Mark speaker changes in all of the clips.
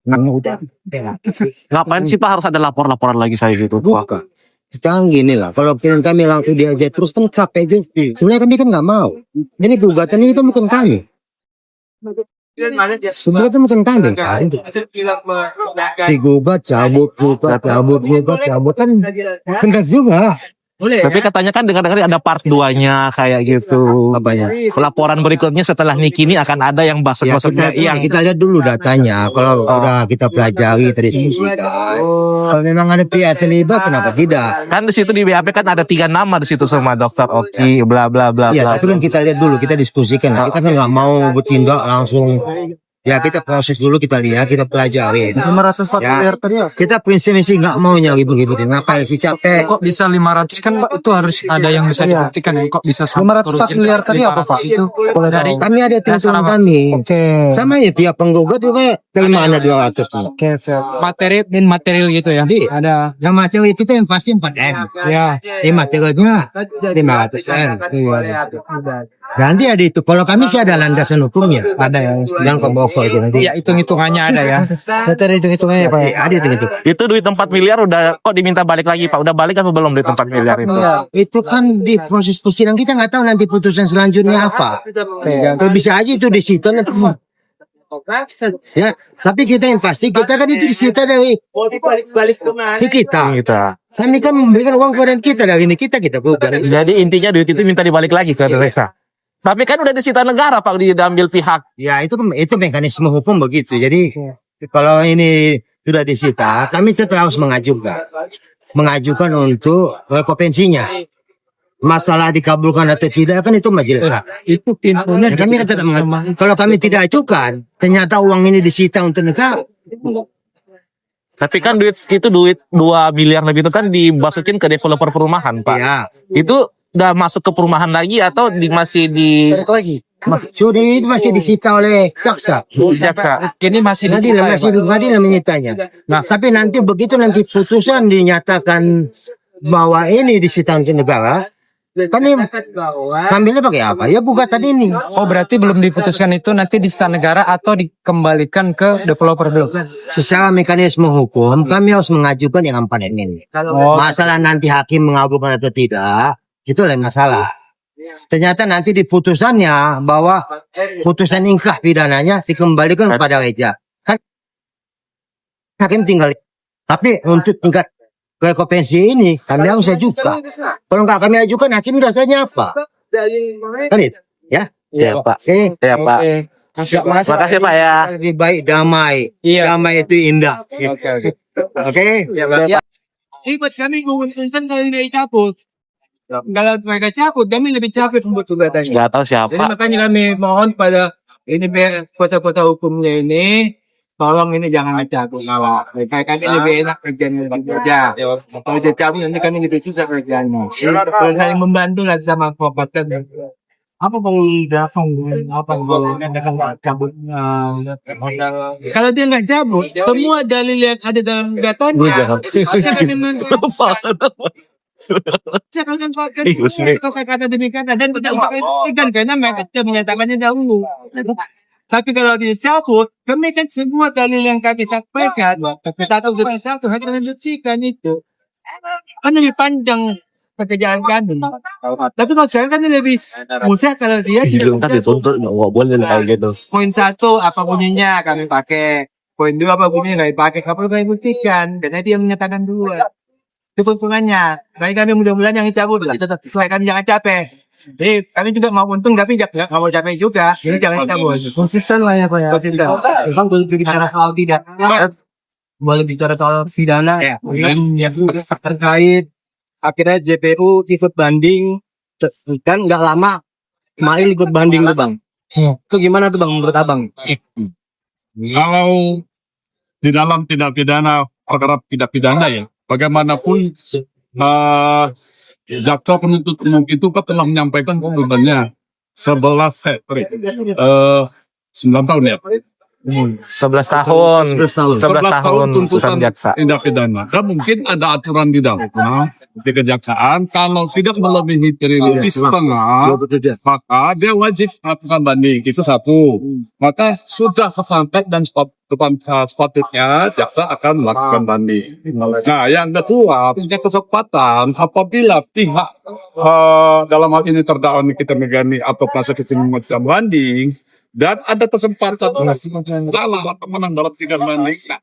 Speaker 1: udah.
Speaker 2: Ngapain sih Pak harus ada laporan lagi saya gitu?
Speaker 1: Bukan. Sekarang gini lah, kalau kami langsung diajar terus kan capek juga. Sebenarnya kami kan nggak mau. Jadi gugatan ini kan bukan kami. Sebenarnya kan bukan kami kan. Digugat, cabut kan kendak juga.
Speaker 2: Tapi katanya kan dengar-dengar ada part 2-nya kayak gitu.
Speaker 1: Apanya?
Speaker 2: Laporan berikutnya setelah Niki ini akan ada yang bahasa-bahasanya
Speaker 1: Kita lihat dulu datanya. Kalau udah kita pelajari tadi diskusikan. Kalau memang ada pihak terlibat, kenapa tidak?
Speaker 2: kan di situ di BAP kan ada 3 nama di situ sama Dokter Oki bla bla bla
Speaker 1: Ya,
Speaker 2: bla.
Speaker 1: tapi kan kita lihat dulu, kita diskusikan. Kita kan nggak mau bertindak langsung. Ya, kita proses dulu, kita lihat, kita pelajari.
Speaker 3: 500 miliar tadi ya?
Speaker 1: Kita prinsip-prinsip nggak mau nyari begitu. Ngapain sih capek?
Speaker 4: Kok bisa 500 kan Pak, itu harus ada yang bisa dibuktikan ya. Kok bisa
Speaker 3: 504 miliar tadi apa Pak?
Speaker 4: Itu
Speaker 3: Boleh
Speaker 4: dari
Speaker 3: tahu.
Speaker 1: Kami ada tulisan kami.
Speaker 3: Oke.
Speaker 1: Sama ya pihak penggugat juga dari mana 200.
Speaker 3: Oke, siap.
Speaker 4: materi dan material gitu ya. Ada
Speaker 1: Yang materi itu yang pasti 4M.
Speaker 4: ya.
Speaker 1: Ini materialnya 500M. Nanti ada itu. Kalau kami sih ada landasan hukumnya.
Speaker 4: Ada ya.
Speaker 1: Yang pembokok itu nanti.
Speaker 4: Ya hitung-hitungannya ada ya.
Speaker 3: Nanti ada hitung-hitungannya ya Pak ya?
Speaker 1: Ada itu.
Speaker 2: Itu duit 4 miliar udah kok diminta balik lagi Pak? Udah balik apa belum duit 4 miliar itu?
Speaker 3: Iya.
Speaker 1: Itu kan di proses persidangan kita nggak tahu nanti putusan selanjutnya apa. Kalau bisa aja itu disita nanti. Ya, tapi kita yang pasti kita kan itu disita dari kita. Kami kan memberikan uang kepada kita dari ini kita bukan.
Speaker 2: Jadi intinya duit itu minta dibalik lagi ke Reza. Tapi kan udah disita negara Pak, diambil pihak.
Speaker 1: Ya itu mekanisme hukum begitu. Jadi kalau ini sudah disita, kami tetap harus mengajukan untuk rekompensinya. Masalah dikabulkan atau tidak kan itu majelis.
Speaker 4: Itu pintunya
Speaker 1: Kami kan tidak mengajukan. Kalau kami tidak ajukan, ternyata uang ini disita untuk negara.
Speaker 2: Tapi kan duit 2 miliar lebih itu kan dimasukin ke developer perumahan Pak.
Speaker 1: Ya,
Speaker 2: Itu udah masuk ke perumahan lagi atau masih di
Speaker 3: Balik lagi.
Speaker 1: sudah itu masih disita oleh jaksa.
Speaker 2: jaksa?
Speaker 4: Ini masih di
Speaker 1: Masih menyitanya. Nah, tapi nanti begitu nanti putusan dinyatakan bahwa ini disita untuk negara, kan ini ambilnya pakai apa? Ya gugatan ini.
Speaker 4: Oh berarti belum diputuskan itu nanti disita negara atau dikembalikan ke developer dulu.
Speaker 1: Secara mekanisme hukum, kami harus mengajukan yang 4M ini. Masalah nanti hakim mengabulkan atau tidak, itu lain masalah. Ternyata nanti di putusannya bahwa putusan ingkrah pidananya dikembalikan kepada reja. Kan hakim tinggal. Tapi untuk tingkat rekompensi ini kami harus ajukan. Kalau nggak kami ajukan, hakim rasanya apa? Kan itu, ya?
Speaker 2: Iya Pak.
Speaker 1: Oke.
Speaker 2: Iya Pak. Makasih Pak ya.
Speaker 1: Lebih baik damai.
Speaker 4: Iya.
Speaker 1: Damai itu indah.
Speaker 4: Oke.
Speaker 1: Oke.
Speaker 4: Buat kami menguntungkan kalau tidak cabut. Kalau mereka cabut, kami lebih capek membuat gugatannya.
Speaker 2: Nggak tahu
Speaker 4: Jadi
Speaker 2: siapa.
Speaker 4: makanya kami mohon pada ini kuasa-kuasa hukumnya ini, tolong ini jangan cabut. Kayak kami lebih enak kerjanya kerja. Kalau dia cabut nanti kami lebih susah kerjanya. Kalau saling membantu lah sama advokat kan. Apa perlu datang? Apa kalau cabut? Kalau dia nggak cabut, semua dalil yang ada dalam gugatannya, saya kami saya akan pakai itu kata demikian dan tidak membuktikan karena mereka sudah menyatakannya dahulu. Tapi kalau dicabut, kami kan semua dalil yang kami sampaikan, kita tahu dari satu harus membuktikan itu. Kan lebih panjang pekerjaan kami. Tapi kalau sekarang kan lebih mudah kalau dia
Speaker 2: Kan dituntut nggak boleh kayak gitu.
Speaker 4: poin 1 apa bunyinya kami pakai, poin 2 apa bunyinya nggak dipakai, kalau kami buktikan karena dia menyatakan 2. Itu keuntungannya. Baik kami mudah-mudahan yang dicabut lah. Supaya kami jangan capek. Jadi kami juga mau untung tapi nggak mau capek juga. Jadi jangan dicabut.
Speaker 3: Konsisten lah ya Pak ya.
Speaker 4: Konsisten.
Speaker 1: Bang, boleh bicara soal tidak? Boleh bicara soal pidana ya? Yang terkait akhirnya JPU ikut banding kan nggak lama Mail ikut banding tuh Bang. Itu gimana tuh Bang menurut Abang?
Speaker 5: Kalau di dalam tindak pidana perkara tindak pidana ya, bagaimanapun jaksa penuntut umum itu kan telah menyampaikan tuntutannya 9 tahun ya.
Speaker 2: 11 tahun. 11 tahun tuntutan jaksa.
Speaker 5: Tindak pidana. Dan mungkin ada aturan di dalamnya di kejaksaan kalau tidak melebihi triliun setengah, maka dia wajib melakukan banding. Itu satu. Maka sudah sesampai dan sepatutnya jaksa akan melakukan banding. Nah, yang kedua, punya kesempatan apabila pihak dalam hal ini terdakwa Nikita Mirzani atau penasihat hukum mengajukan banding dan ada kesempatan dalam menang dalam tingkat banding.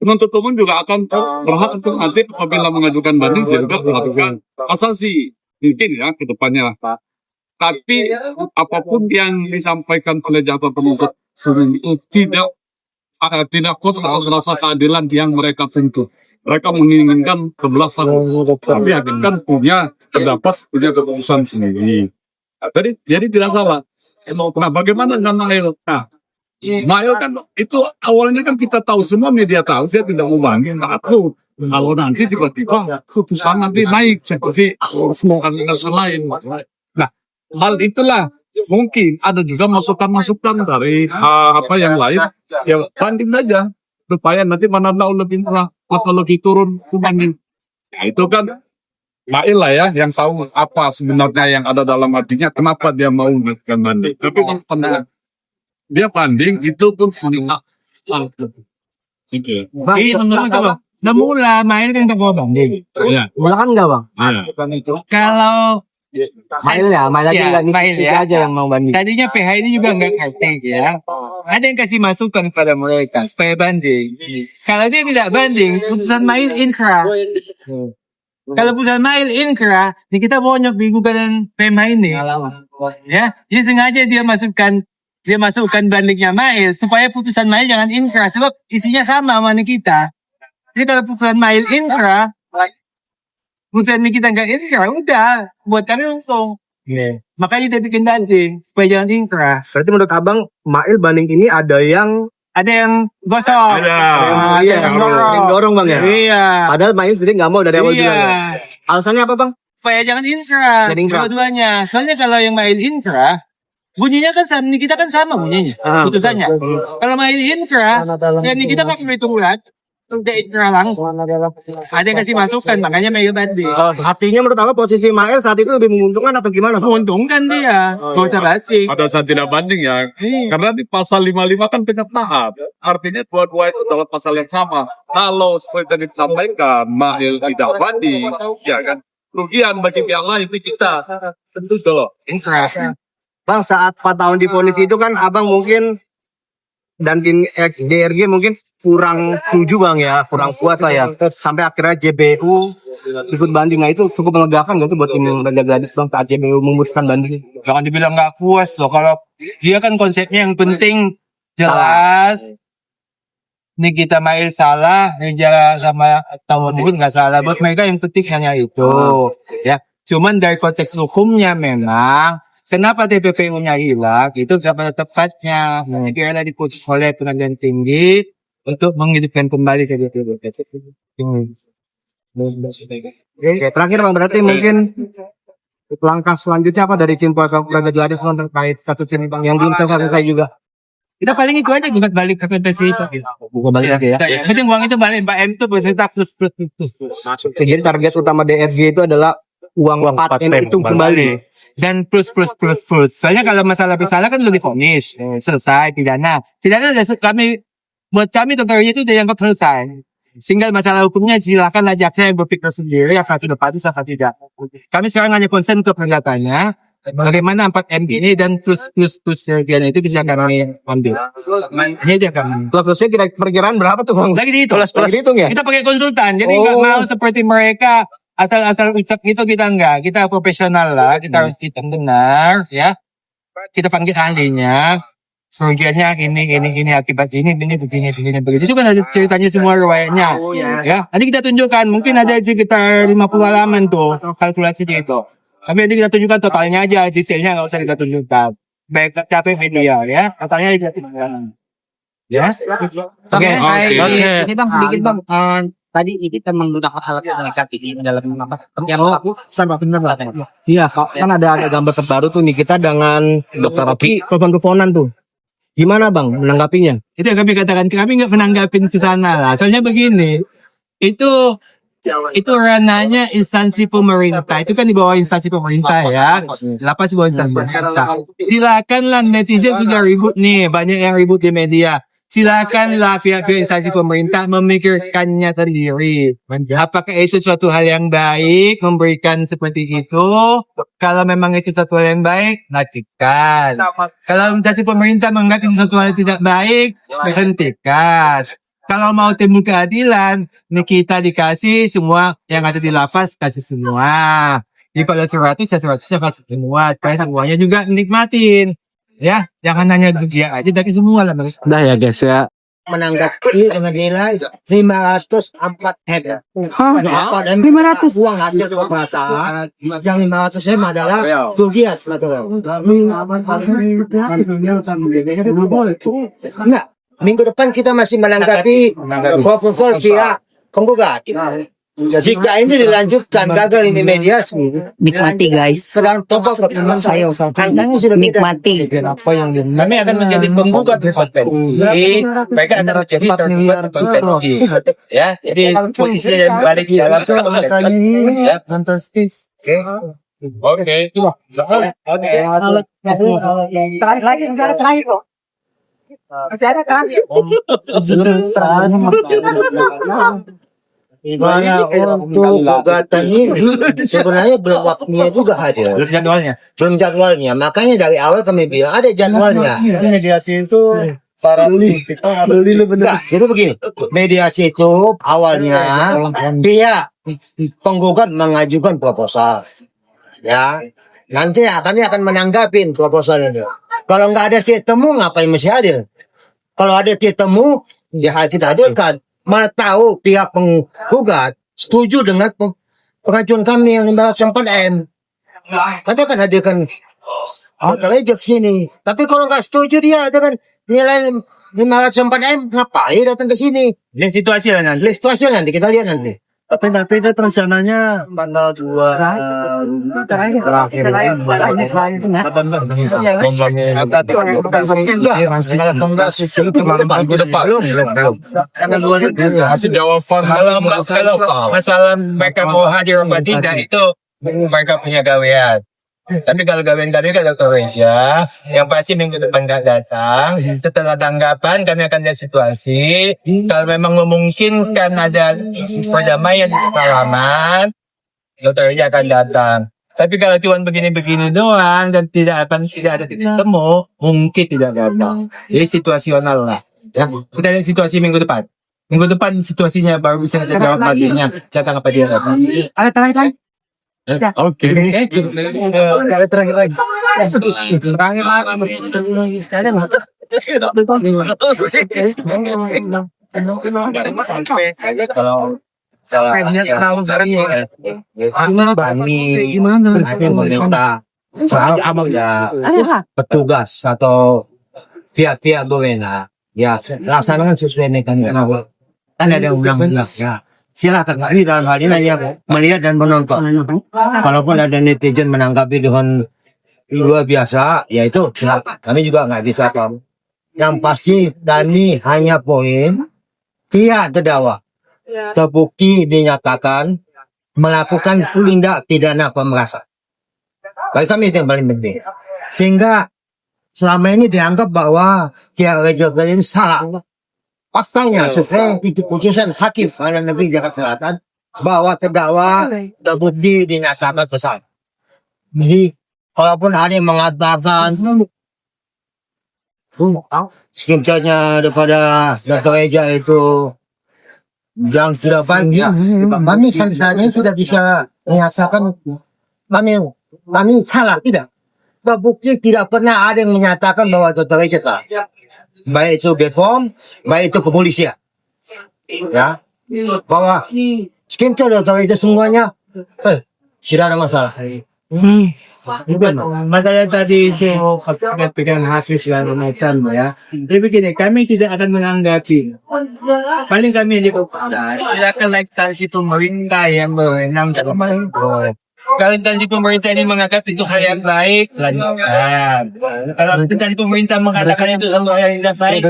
Speaker 5: Penuntut umum juga akan berhak untuk nanti apabila mengajukan banding juga melakukan kasasi mungkin ya ke depannya. Tapi apapun yang disampaikan oleh jaksa penuntut umum itu tidak kuat rasa keadilan yang mereka tuntut. Mereka menginginkan kebelasan, tapi akan punya keputusan sendiri. Jadi tidak salah. Nah, bagaimana dengan Mail? Nah, Mail kan itu awalnya kan kita tahu, semua media tahu dia tidak mau banding. Takut kalau nanti tiba-tiba keputusan nanti naik seperti semua kasus lain. Nah, hal itulah mungkin ada juga masukan-masukan dari apa yang lain. Ya banding aja supaya nanti mana tahu lebih murah atau lebih turun banding. Nah, itu kan Mail lah ya yang tahu apa sebenarnya yang ada dalam hatinya, kenapa dia mau melakukan banding. Tapi kalau pernah dia banding itu pun punya
Speaker 4: Iya, menurut kamu, mula Mail kan mau banding.
Speaker 5: ya.
Speaker 1: Mula kan enggak bang?
Speaker 4: Kalau
Speaker 1: Mail aja
Speaker 4: Ya,
Speaker 1: enggak,
Speaker 4: Mail
Speaker 1: Nikita
Speaker 4: ya.
Speaker 1: aja yang mau banding.
Speaker 4: tadinya PH ini juga nggak ngerti ya. Ada yang kasih masukan pada mereka supaya banding. Kalau dia tidak banding, putusan Mail inkrah. Kalau putusan Mail inkrah, ya kita bonyok di gugatan PMH ini. Ya, jadi sengaja dia masukkan bandingnya Mail supaya putusan Mail jangan inkrah sebab isinya sama kita. Jadi kalau putusan Mail inkrah, putusan kita nggak inkrah, udah buat kami untung. Makanya dia bikin banding supaya jangan inkrah.
Speaker 3: Berarti menurut abang Mail banding ini ada yang
Speaker 4: Ada yang gosong. Ada yang dorong.
Speaker 3: dorong bang ya.
Speaker 4: Iya.
Speaker 3: Padahal Mail sendiri nggak mau dari awal juga. Ya?
Speaker 4: Iya.
Speaker 3: Alasannya apa bang?
Speaker 4: Supaya jangan inkrah.
Speaker 3: Jadi inkrah.
Speaker 4: Dua-duanya. Soalnya kalau yang main inkrah, bunyinya kan sama, kita kan sama bunyinya. Putusannya. Kalau main inkrah, ya kita pakai hitung bulat. Udah inkrah langsung. Ada yang kasih masukan, makanya mail banding.
Speaker 3: Artinya menurut abang posisi Mail saat itu lebih menguntungkan atau gimana? Bang?
Speaker 4: Menguntungkan dia. Gak usah banding.
Speaker 5: Pada saat tidak banding ya, karena di pasal 55 kan penyertaan. Artinya dua-dua itu dalam pasal yang sama. Kalau seperti tadi disampaikan, Mail tidak banding, ya kan, kerugian bagi pihak lain itu kita. Tentu dong.
Speaker 4: Inkrah.
Speaker 3: Bang saat 4 tahun divonis itu kan abang mungkin dan tim DRG mungkin kurang setuju bang ya, kurang puas lah ya. Sampai akhirnya JBU ikut banding. Nah itu cukup melegakan gak tuh buat tim Raja Gadis bang saat JBU memutuskan banding?
Speaker 4: Jangan dibilang gak puas loh. Kalau dia kan konsepnya yang penting jelas. Nikita Mail salah, Ninja sama Tawadun nggak salah. Buat mereka yang penting hanya itu. Ya, cuman dari konteks hukumnya memang kenapa TPPU-nya hilang itu pada tepatnya kira diputus oleh pengadilan tinggi untuk menghidupkan kembali TPPU.
Speaker 3: Oke, terakhir bang berarti mungkin langkah selanjutnya apa dari tim kuasa Raja Gadis bang terkait kasus ini bang yang belum selesai juga?
Speaker 4: Kita paling itu aja bukan balik ke PPC itu.
Speaker 3: Bukan balik lagi ya.
Speaker 4: Yang penting uang itu balik Mbak M itu beserta plus.
Speaker 3: Jadi target utama DRG itu adalah uang 4M itu kembali.
Speaker 4: Dan plus. Soalnya kalau masalah bersalah kan udah divonis, selesai pidana. Pidana buat kami tentunya itu udah dianggap selesai. Sehingga masalah hukumnya silakan jaksa yang berpikir sendiri apa sudah pantas apa tidak. Kami sekarang hanya konsen ke pernyataannya. Bagaimana 4M ini dan plus itu bisa kami ambil. Ini dia kami.
Speaker 3: Plusnya kira perkiraan berapa tuh bang?
Speaker 4: Lagi dihitung.
Speaker 3: Lagi dihitung ya?
Speaker 4: Kita pakai konsultan. Jadi nggak mau seperti mereka asal ucap itu kita enggak. Kita profesional lah. Kita harus hitung benar ya. Kita panggil ahlinya. Kerugiannya ini akibat ini begini begitu. Itu kan ada ceritanya semua riwayatnya. Ya. Nanti kita tunjukkan. Mungkin ada sekitar 50 halaman tuh kalkulasi itu. Tapi nanti kita tunjukkan totalnya aja, detailnya nggak usah kita tunjukkan. Baik capek media ya, totalnya kita tunjukkan. Ya. Oke.
Speaker 6: Ini bang sedikit bang. Tadi kita menggunakan alat pendekat ini dalam apa? Yang aku sama benar lah.
Speaker 3: Iya, kan ada gambar terbaru tuh nih kita dengan Dokter Rocky telepon-teleponan tuh. Gimana bang menanggapinya?
Speaker 4: Itu yang kami katakan, kami nggak menanggapin ke sana lah. Soalnya begini, itu Itu ranahnya instansi pemerintah. Itu kan di bawah instansi pemerintah ya. Lapas di bawah instansi pemerintah. Silakanlah netizen sudah ribut nih. Banyak yang ribut di media. Silakanlah pihak-pihak instansi pemerintah memikirkannya sendiri. Apakah itu suatu hal yang baik memberikan seperti itu? Kalau memang itu suatu hal yang baik, lakukan. Kalau instansi pemerintah menganggap itu suatu hal yang tidak baik, berhentikan. Kalau mau timbul keadilan, nih kita dikasih semua yang ada di lapas, kasih semua. Jadi kalau 100, ya 100 kasih semua. Supaya semuanya juga nikmatin. Ya, jangan hanya dia aja, tapi semua lah.
Speaker 2: Udah ya guys ya.
Speaker 1: Menanggapi dengan nilai 504 M. Apa?
Speaker 6: 500?
Speaker 1: Uang hasil kekuasaan. Yang 500 M adalah kerugian material. Enggak. Minggu depan kita masih menanggapi proposal pihak penggugat. Jika ini dilanjutkan gagal ini mediasi,
Speaker 6: Nikmati guys.
Speaker 1: sedang tokoh ketemuan
Speaker 6: Ayo,
Speaker 1: kandangnya sudah beda.
Speaker 6: nikmati.
Speaker 4: Kami akan menjadi penggugat konvensi. Mereka akan menjadi tergugat konvensi. Ya, jadi posisinya yang balik di dalam konvensi. Ya,
Speaker 6: Fantastis.
Speaker 5: Oke.
Speaker 6: Terakhir kok. Masih ada kan?
Speaker 1: Gimana untuk gugatan ini sebenarnya belum waktunya juga hadir,
Speaker 4: jadwalnya.
Speaker 1: belum jadwalnya. Makanya dari awal kami bilang ada jadwalnya.
Speaker 3: Mediasi itu para
Speaker 1: Nah, itu begini, mediasi itu awalnya pihak penggugat mengajukan proposal, ya. Nanti kami akan menanggapi proposal ini. Kalau nggak ada titik temu, ngapain mesti hadir? Kalau ada titik temu, ya kita hadirkan. Mana tahu pihak penggugat setuju dengan pengajuan kami yang 504 M. Kami akan hadirkan hotel aja ke sini. Tapi kalau nggak setuju dia dengan nilai 504 M, ngapain datang ke sini?
Speaker 4: Lihat situasi lah nanti.
Speaker 1: Lihat situasi nanti, kita lihat nanti.
Speaker 3: tapi itu rencananya tanggal 2 terakhir.
Speaker 5: Masih jawaban
Speaker 4: Kalau masalah mereka mau hadir apa tidak itu mereka punya gawean. Tapi kalau gawean kami kalau kerja, yang pasti minggu depan nggak datang. Setelah tanggapan kami akan lihat situasi. Kalau memang memungkinkan ada perdamaian di halaman, dokter Reja akan datang. Tapi kalau cuma begini-begini doang dan tidak ada titik temu, mungkin tidak datang. Jadi situasional lah. Ya, kita lihat situasi minggu depan. Minggu depan situasinya baru bisa jawab maginya. Datang apa dia datang.
Speaker 6: Ada terakhir.
Speaker 5: Oke.
Speaker 4: Terakhir lagi.
Speaker 6: Terakhir
Speaker 4: Kalau
Speaker 1: Soal ya petugas atau pihak-pihak berwenang ya laksanakan sesuai mekanisme. Kan ada undang-undang ya. Silakan kami dalam hal ini hanya melihat dan menonton. Kalaupun ada netizen menanggapi dengan luar biasa, ya itu silakan. Kami juga nggak bisa paham. Yang pasti kami hanya poin pihak terdakwa terbukti dinyatakan melakukan tindak pidana pemerasan. Bagi kami itu yang paling penting. Sehingga selama ini dianggap bahwa pihak Reja ini salah. Faktanya sesuai itu putusan hakim pengadilan negeri Jakarta Selatan bahwa terdakwa terbukti dinyatakan bersalah. Jadi walaupun ada yang mengatakan skripsinya daripada Dr. Reja itu yang tidak baik, ya, kami sampai saat ini sudah bisa menyatakan kami salah, tidak. Terbukti tidak pernah ada yang menyatakan bahwa Dr. Reja salah. Baik itu BPOM, baik itu kepolisian. Ya, bahwa skripsi Dr. Reja semuanya tidak ada masalah.
Speaker 4: masalah tadi itu pegang hasil segala macam ya. Jadi begini, kami tidak akan menanggapi. Paling kami di silakan instansi pemerintah yang berwenang dalam pemerintah. Kalau instansi pemerintah ini menganggap itu hal yang baik, lanjutkan. Kalau instansi pemerintah mengatakan itu hal yang tidak baik,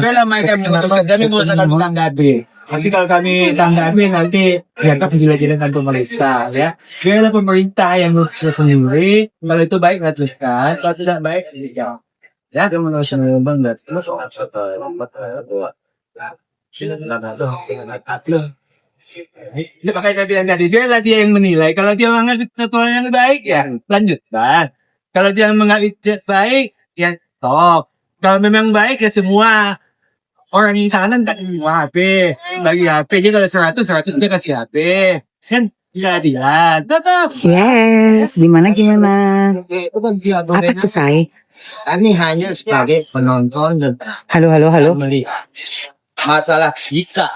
Speaker 4: kalau mereka memutuskan, kami akan menanggapi. Nanti kalau kami tanggapi nanti dianggap menjelek-jelekan pemerintah ya. Biarlah pemerintah yang ngurus sendiri. Kalau itu baik teruskan, kalau tidak baik ya. Ya, itu menurut saya banget. Itu makanya dia yang menilai. Kalau dia mengambil sesuatu yang baik ya lanjutkan. Kalau dia mengambil baik ya stop. Kalau memang baik ya semua orang yang kanan kan semua HP. Bagi HP aja kalau 100 dia kasih HP. Kan dia tetap.
Speaker 7: Yes, gimana? Apa tuh, Say?
Speaker 1: Kami hanya sebagai penonton dan
Speaker 7: Halo.
Speaker 1: melihat masalah jika